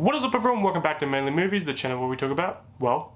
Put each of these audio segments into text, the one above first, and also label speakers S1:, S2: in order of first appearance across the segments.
S1: What is up everyone, welcome back to Mainly Movies, the channel where we talk about, well,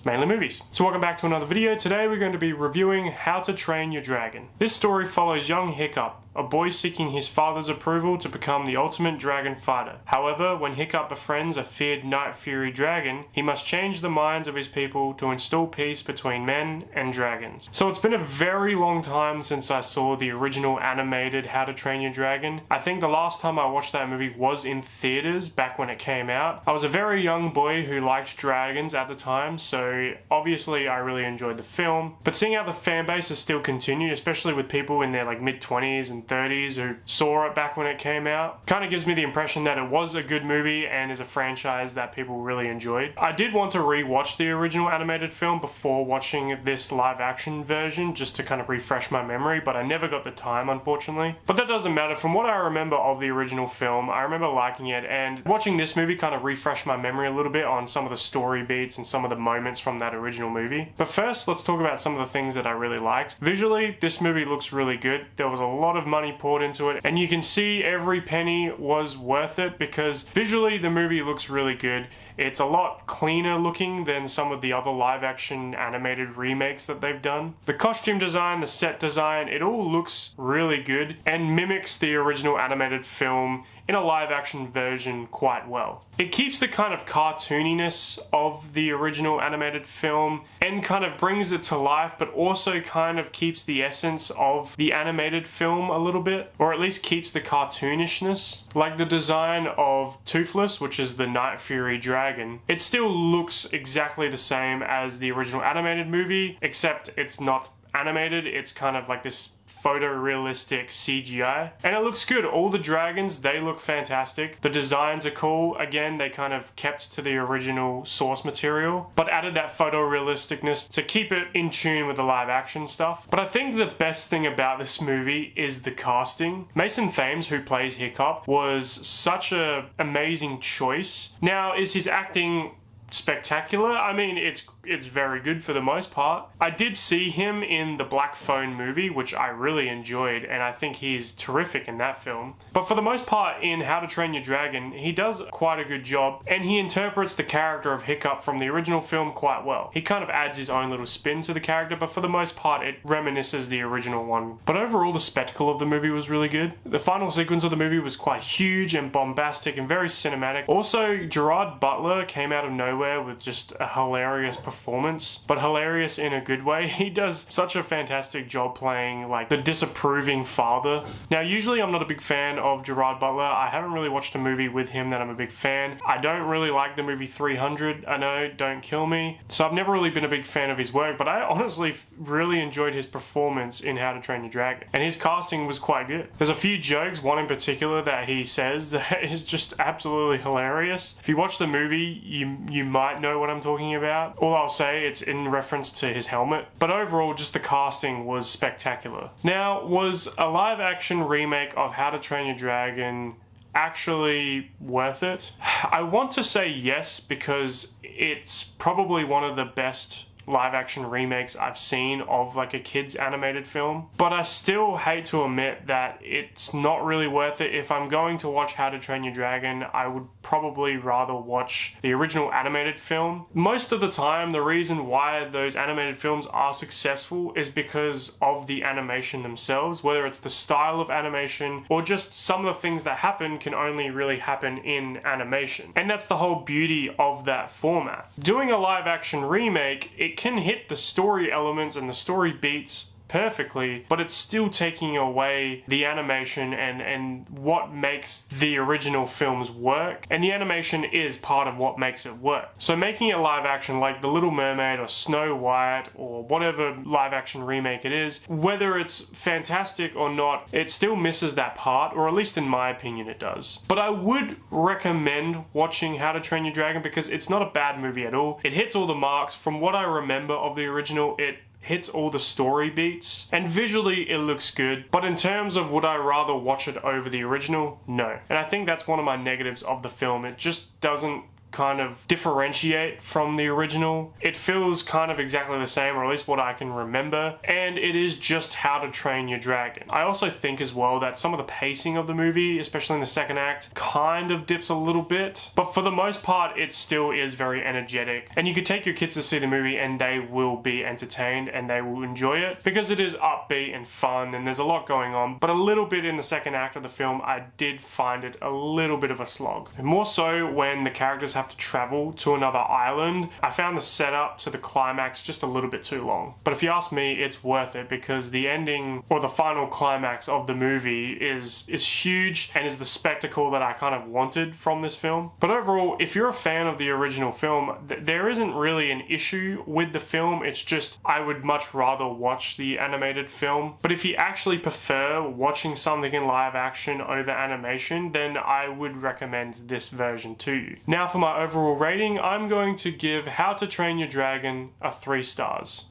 S1: mainly movies. So welcome back to another video. Today we're going to be reviewing How to Train Your Dragon. This story follows young Hiccup, a boy seeking his father's approval to become the ultimate dragon fighter. However, when Hiccup befriends a feared Night Fury dragon, he must change the minds of his people to install peace between men and dragons. So it's been a very long time since I saw the original animated How to Train Your Dragon. I think the last time I watched that movie was in theaters back when it came out. I was a very young boy who liked dragons at the time, so obviously I really enjoyed the film. But seeing how the fan base has still continued, especially with people in their mid-20s and 30s who saw it back when it came out, kind of gives me the impression that it was a good movie and is a franchise that people really enjoyed. I did want to re-watch the original animated film before watching this live action version just to kind of refresh my memory, but I never got the time, unfortunately. But that doesn't matter. From what I remember of the original film, I remember liking it, and watching this movie kind of refreshed my memory a little bit on some of the story beats and some of the moments from that original movie. But first, let's talk about some of the things that I really liked. Visually, this movie looks really good. There was a lot of money poured into it, and you can see every penny was worth it because visually the movie looks really good. It's a lot cleaner looking than some of the other live action animated remakes that they've done. The costume design, the set design, it all looks really good and mimics the original animated film in a live action version quite well. It keeps the kind of cartooniness of the original animated film and kind of brings it to life, but also kind of keeps the essence of the animated film a little bit, or at least keeps the cartoonishness. Like the design of Toothless, which is the Night Fury dragon, it still looks exactly the same as the original animated movie, except it's not animated, it's kind of like this photorealistic CGI, and it looks good. All the dragons, they look fantastic. The designs are cool. Again, they kind of kept to the original source material, but added that photorealisticness to keep it in tune with the live action stuff. But I think the best thing about this movie is the casting. Mason Thames, who plays Hiccup, was such an amazing choice. Now, is his acting spectacular? I mean, it's very good for the most part. I did see him in the Black Phone movie, which I really enjoyed, and I think he's terrific in that film. But for the most part, in How to Train Your Dragon, he does quite a good job, and he interprets the character of Hiccup from the original film quite well. He kind of adds his own little spin to the character, but for the most part, it reminisces the original one. But overall, the spectacle of the movie was really good. The final sequence of the movie was quite huge and bombastic and very cinematic. Also, Gerard Butler came out of nowhere with just a hilarious performance, but hilarious in a good way. He does such a fantastic job playing like the disapproving father. Now, usually I'm not a big fan of Gerard Butler. I haven't really watched a movie with him that I'm a big fan. I don't really like the movie 300. I know, don't kill me. So I've never really been a big fan of his work, but I honestly really enjoyed his performance in How to Train Your Dragon, and his casting was quite good. There's a few jokes, one in particular that he says that is just absolutely hilarious. If you watch the movie, you might know what I'm talking about. All I'll say, it's in reference to his helmet. But overall, just the casting was spectacular. Now, was a live action remake of How to Train Your Dragon actually worth it? I want to say yes, because it's probably one of the best live action remakes I've seen of like a kids animated film, but I still hate to admit that it's not really worth it. If I'm going to watch How to Train Your Dragon, I would probably rather watch the original animated film. Most of the time, the reason why those animated films are successful is because of the animation themselves, whether it's the style of animation or just some of the things that happen can only really happen in animation. And that's the whole beauty of that format. Doing a live action remake, it can hit the story elements and the story beats perfectly, but it's still taking away the animation and what makes the original films work, and the animation is part of what makes it work. So making it live action like The Little Mermaid or Snow White or whatever live action remake it is, whether it's fantastic or not, it still misses that part, or at least in my opinion it does. But I would recommend watching How to Train Your Dragon because it's not a bad movie at all. It hits all the marks. From what I remember of the original, it hits all the story beats, and visually it looks good, but in terms of would I rather watch it over the original, no. And I think that's one of my negatives of the film. It just doesn't kind of differentiate from the original. It feels kind of exactly the same, or at least what I can remember, and it is just How to Train Your Dragon. I also think as well that some of the pacing of the movie, especially in the second act, kind of dips a little bit, but for the most part it still is very energetic, and you could take your kids to see the movie and they will be entertained and they will enjoy it because it is upbeat and fun and there's a lot going on. But a little bit in the second act of the film, I did find it a little bit of a slog. And more so when the characters have to travel to another island, I found the setup to the climax just a little bit too long. But if you ask me, it's worth it because the ending, or the final climax of the movie, is huge and is the spectacle that I kind of wanted from this film. But overall, if you're a fan of the original film, there isn't really an issue with the film. It's just I would much rather watch the animated film. But if you actually prefer watching something in live action over animation, then I would recommend this version to you. Now for my overall rating, I'm going to give How to Train Your Dragon a 3 stars.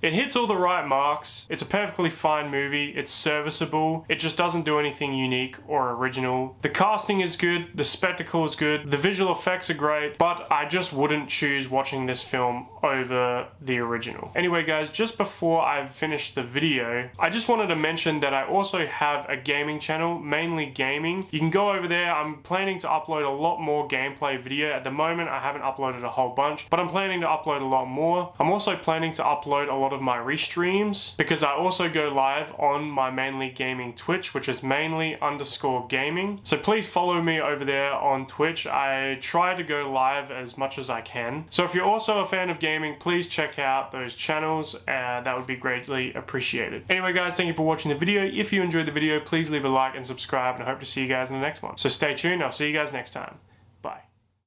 S1: It hits all the right marks, it's a perfectly fine movie, it's serviceable, it just doesn't do anything unique or original. The casting is good, the spectacle is good, the visual effects are great, but I just wouldn't choose watching this film over the original. Anyway guys, just before I finish the video, I just wanted to mention that I also have a gaming channel, mainly gaming. You can go over there. I'm planning to upload a lot more gameplay video. At the moment I haven't uploaded a whole bunch, but I'm planning to upload a lot more. I'm also planning to upload a lot of my restreams because I also go live on my mainly gaming Twitch, which is mainly_gaming. So please follow me over there on Twitch. I try to go live as much as I can. So if you're also a fan of gaming, please check out those channels. That would be greatly appreciated. Anyway guys, thank you for watching the video. If you enjoyed the video, please leave a like and subscribe, and I hope to see you guys in the next one. So stay tuned. I'll see you guys next time.